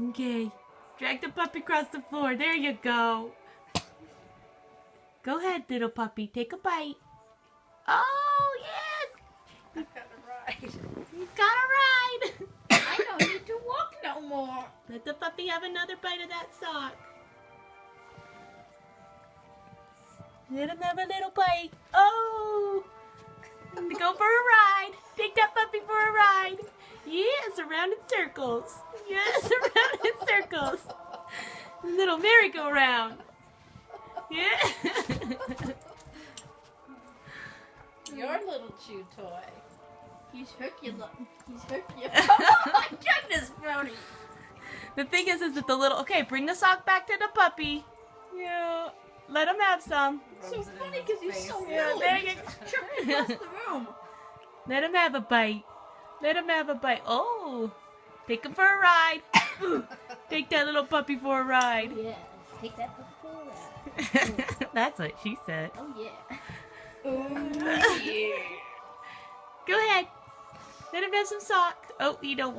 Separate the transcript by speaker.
Speaker 1: Okay. Drag the puppy across the floor. There you go. Go ahead, little puppy. Take a bite. Oh, yes.
Speaker 2: I got a ride.
Speaker 1: He's got a ride.
Speaker 2: I don't need to walk no more.
Speaker 1: Let the puppy have another bite of that sock. Let him have a little bite. Oh. Go for a ride. Take that puppy for a ride. Yes, around in circles. Yes, around in circles. Little merry-go-round. Yeah.
Speaker 2: Your little chew toy. He's Hercules. He's Hercules. Oh my goodness, Brody.
Speaker 1: The thing is that the little... Okay, bring the sock back to the puppy. Yeah. Let him have some.
Speaker 2: It's so funny because he's so
Speaker 1: Yeah,
Speaker 2: little.
Speaker 1: there you
Speaker 2: Chucking across the room.
Speaker 1: Let him have a bite. Let him have a bite. Oh. Take him for a ride. Take that little puppy for a ride.
Speaker 2: Yeah, take that puppy for a ride.
Speaker 1: That's what she said.
Speaker 2: Oh yeah. Oh yeah.
Speaker 1: Go ahead. Let him have some sock. Oh, you don't want